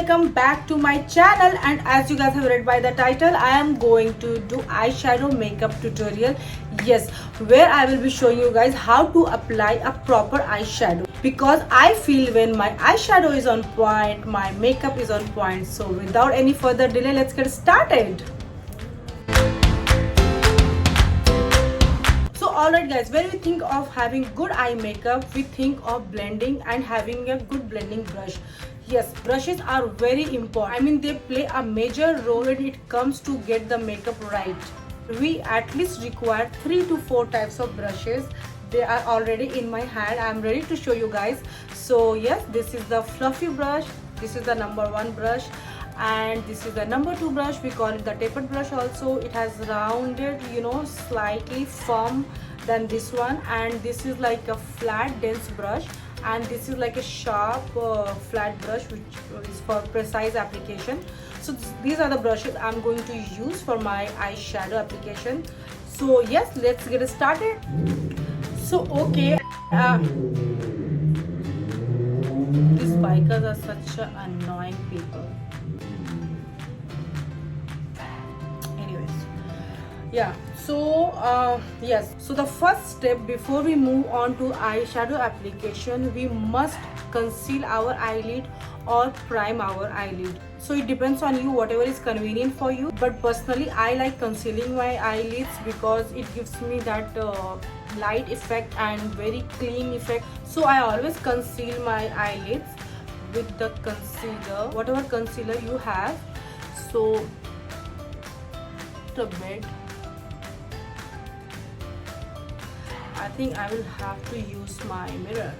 welcome back to my channel, and as you guys have read by the title, I am going to do eyeshadow makeup tutorial. Yes, where I will be showing you guys how to apply a proper eyeshadow, because I feel when my eyeshadow is on point, my makeup is on point. So without any further delay, let's get started. Alright guys, when we think of having good eye makeup, we think of blending and having a good blending brush. Yes, brushes are very important. I mean, they play a major role when it comes to get the makeup right. We at least require 3 to 4 types of brushes. They are already in my hand. I am ready to show you guys. So yes, this is the fluffy brush. This is the number 1 brush. And this is the number 2 brush. We call it the tapered brush also. It has rounded, slightly firm than this one, and this is like a flat dense brush, and this is like a sharp flat brush, which is for precise application. So these are the brushes I'm going to use for my eyeshadow application. So yes, let's get started. So okay, these bikers are such annoying people. Yeah, so yes, so the first step before we move on to eyeshadow application, we must conceal our eyelid or prime our eyelid. So it depends on you, whatever is convenient for you, but personally I like concealing my eyelids because it gives me that light effect and very clean effect. So I always conceal my eyelids with the concealer, whatever concealer you have. So the bed, I think I will have to use my mirror.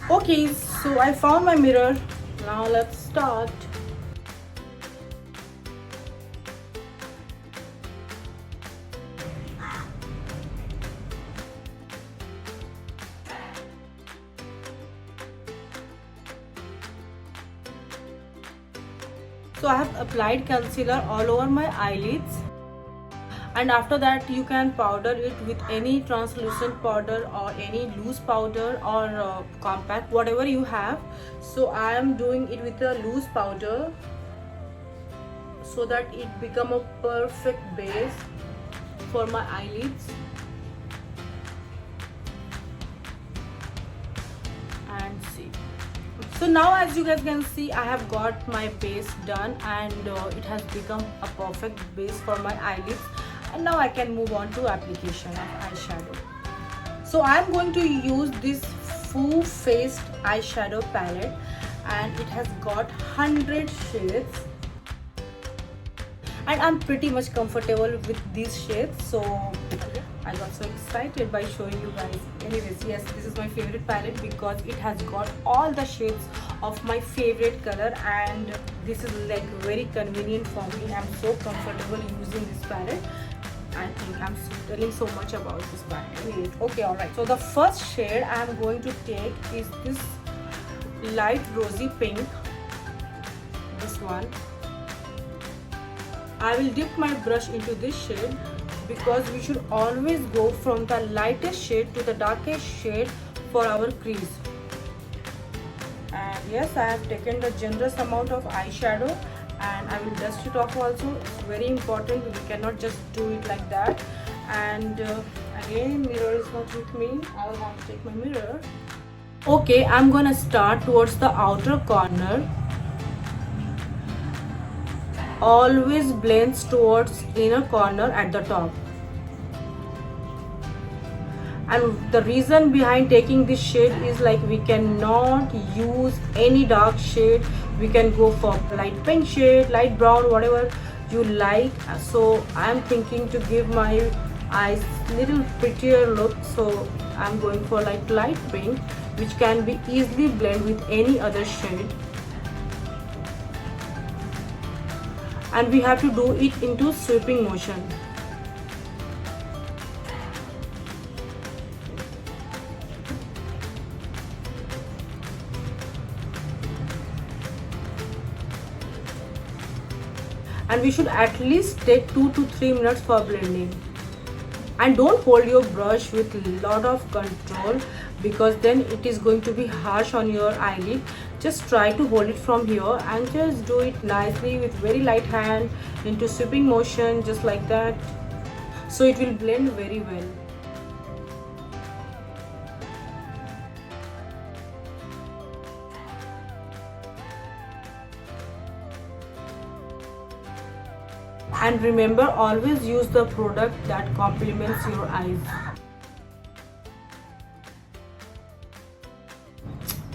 Okay, so I found my mirror. Now let's start. So I have applied concealer all over my eyelids. And after that, you can powder it with any translucent powder or any loose powder or compact, whatever you have. So I am doing it with a loose powder so that it become a perfect base for my eyelids. And see. So now, as you guys can see, I have got my base done, and it has become a perfect base for my eyelids. And now I can move on to application of eyeshadow. So I am going to use this Foo Faced eyeshadow palette, and it has got 100 shades, and I'm pretty much comfortable with these shades. So I got so excited by showing you guys. Anyways, yes, this is my favorite palette because it has got all the shades of my favorite color, and this is like very convenient for me. I'm so comfortable using this palette. I think I'm telling so much about this palette. Okay, alright. So the first shade I'm going to take is this light rosy pink. This one. I will dip my brush into this shade because we should always go from the lightest shade to the darkest shade for our crease. And yes, I have taken the generous amount of eyeshadow, and I will dust it off also. It's very important. We cannot just do it like that. And again, mirror is not with me. I will have to take my mirror. Okay, I'm gonna start towards the outer corner. Always blends towards inner corner at the top. And the reason behind taking this shade is like we cannot use any dark shade. We can go for light pink shade, light brown, whatever you like. So I'm thinking to give my eyes little prettier look, so I'm going for like light pink, which can be easily blend with any other shade. And we have to do it into sweeping motion. And we should at least take 2 to 3 minutes for blending. And don't hold your brush with a lot of control, because then it is going to be harsh on your eyelid. just try to hold it from here and just do it nicely with very light hand into sweeping motion, just like that, so it will blend very well. And remember, always use the product that complements your eyes.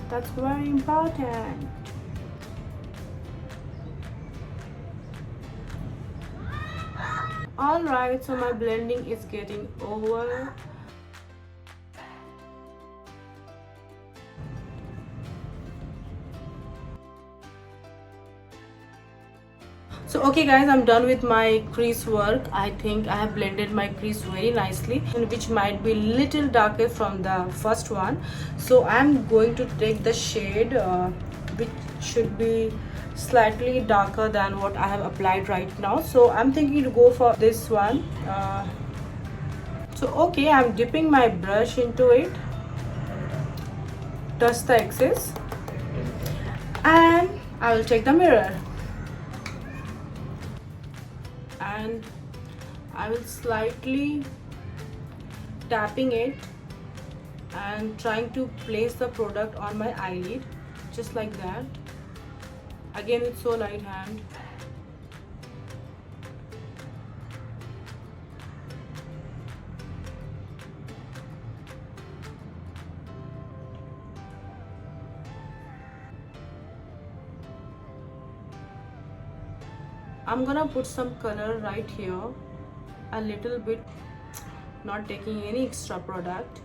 That's very important. Alright, so my blending is getting over. So okay guys, I'm done with my crease work. I think I have blended my crease very nicely, which might be little darker from the first one. So I'm going to take the shade which should be slightly darker than what I have applied right now. So I'm thinking to go for this one. So okay, I'm dipping my brush into it, dust the excess, and I will take the mirror and I will slightly tapping it and trying to place the product on my eyelid, just like that, again with so light hand. I'm gonna put some color right here, a little bit, not taking any extra product.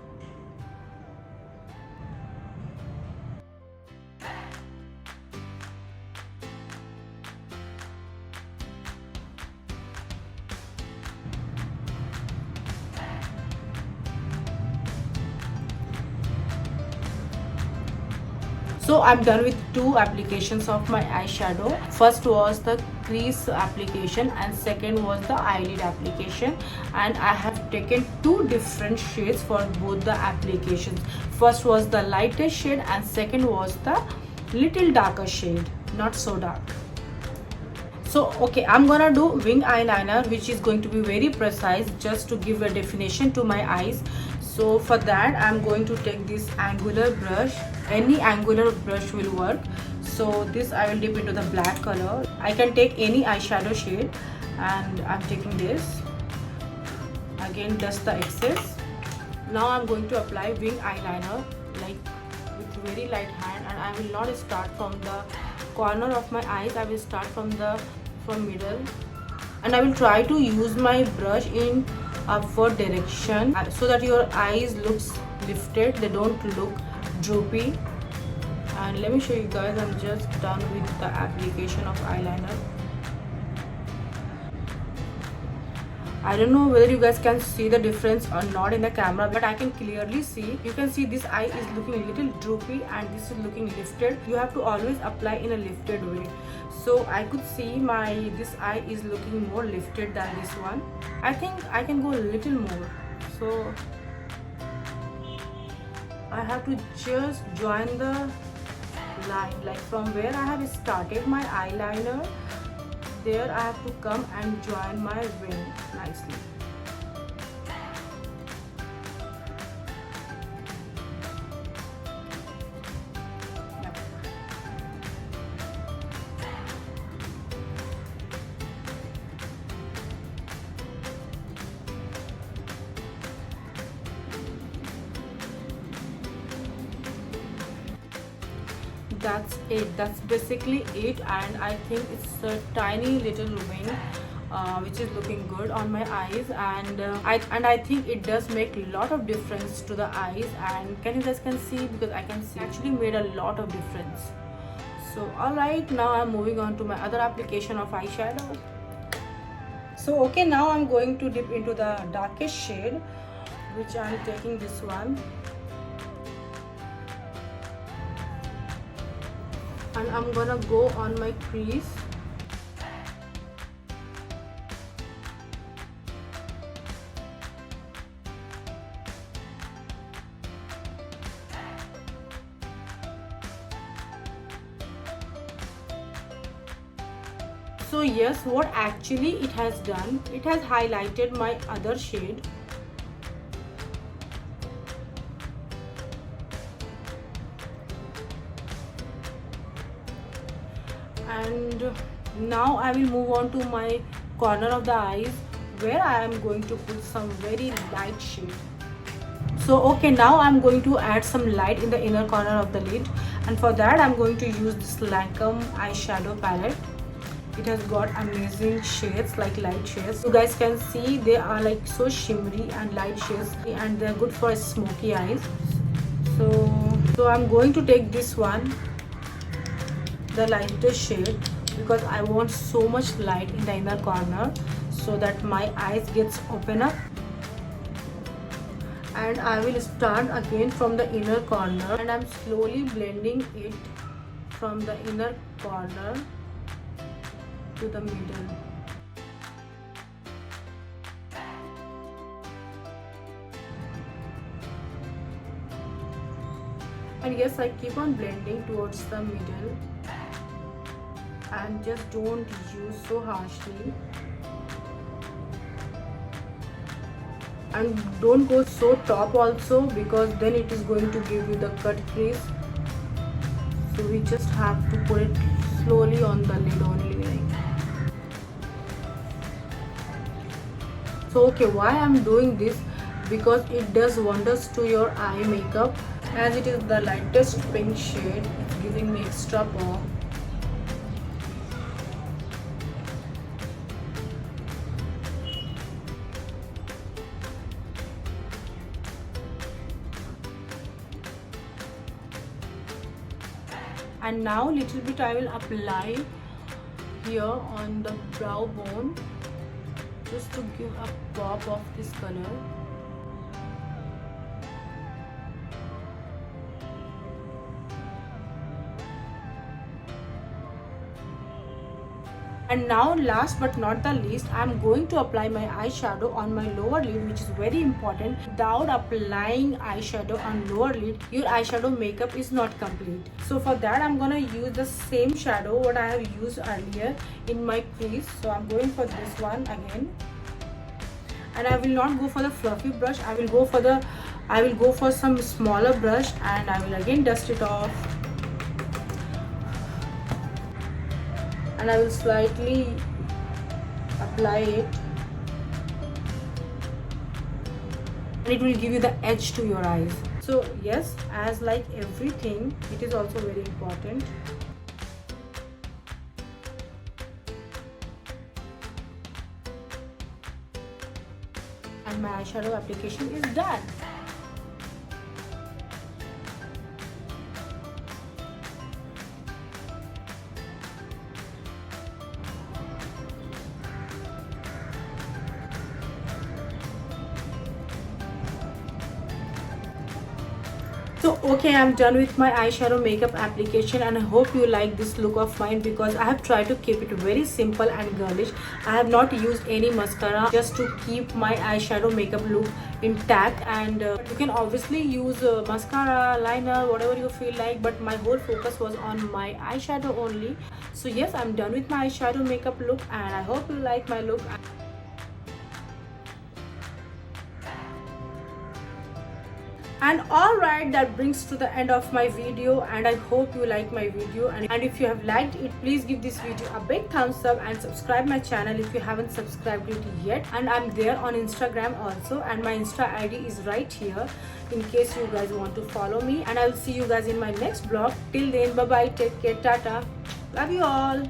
So I'm done with two applications of my eyeshadow. First was the crease application and second was the eyelid application, and I have taken two different shades for both the applications. First was the lightest shade and second was the little darker shade, not so dark. So okay, I'm gonna do wing eyeliner, which is going to be very precise, just to give a definition to my eyes. So for that I'm going to take this angular brush. Any angular brush will work. So this I will dip into the black color. I can take any eyeshadow shade and I'm taking this. Again, dust the excess. Now I'm going to apply wing eyeliner, like with very light hand, and I will not start from the corner of my eyes. I will start from middle, and I will try to use my brush in upward direction so that your eyes looks lifted, they don't look droopy. And let me show you guys, I'm just done with the application of eyeliner. I don't know whether you guys can see the difference or not in the camera, but I can clearly see. You can see this eye is looking a little droopy and this is looking lifted. You have to always apply in a lifted way. So I could see this eye is looking more lifted than this one. I think I can go a little more. So I have to just join the line, like from where I have started my eyeliner, there I have to come and join my wing nicely. Yep. That's it, that's basically it, and I think it's a tiny little wing which is looking good on my eyes, and I think it does make a lot of difference to the eyes. And you guys can see, because I can see actually made a lot of difference. So alright, now I'm moving on to my other application of eyeshadow. So okay, now I'm going to dip into the darkest shade, which I'm taking this one, and I'm gonna go on my crease. So yes, what actually it has done, it has highlighted my other shade. And now I will move on to my corner of the eyes, where I am going to put some very light shade. So okay, now I'm going to add some light in the inner corner of the lid, and for that I'm going to use this Lancome eyeshadow palette. It has got amazing shades, like light shades. You guys can see they are like so shimmery and light shades, and they're good for smoky eyes. So I'm going to take this one, the lightest shade, because I want so much light in the inner corner so that my eyes gets open up. And I will start again from the inner corner, and I'm slowly blending it from the inner corner to the middle. And yes, I keep on blending towards the middle, and just don't use so harshly, and don't go so top also, because then it is going to give you the cut crease. So we just have to put it slowly on the lid only, like. So okay, why I'm doing this, because it does wonders to your eye makeup, as it is the lightest pink shade. It's giving me extra pop. And now little bit I will apply here on the brow bone, just to give a pop of this color. And now last but not the least, I am going to apply my eyeshadow on my lower lid, which is very important. Without applying eyeshadow on lower lid, your eyeshadow makeup is not complete. So for that I am gonna use the same shadow what I have used earlier in my crease. So I am going for this one again. And I will not go for the fluffy brush. I will go for some smaller brush, and I will again dust it off. And I will slightly apply it, and it will give you the edge to your eyes. So yes, as like everything, it is also very important. And my eyeshadow application is done. So okay, I'm done with my eyeshadow makeup application, and I hope you like this look of mine, because I have tried to keep it very simple and girlish. I have not used any mascara, just to keep my eyeshadow makeup look intact. And you can obviously use mascara, liner, whatever you feel like, but my whole focus was on my eyeshadow only. So yes, I'm done with my eyeshadow makeup look, and I hope you like my look. And alright, that brings to the end of my video, and I hope you like my video. And if you have liked it, please give this video a big thumbs up and subscribe my channel if you haven't subscribed it yet. And I'm there on Instagram also, and my Insta ID is right here in case you guys want to follow me. And I will see you guys in my next vlog. Till then, bye bye, take care, tata, love you all.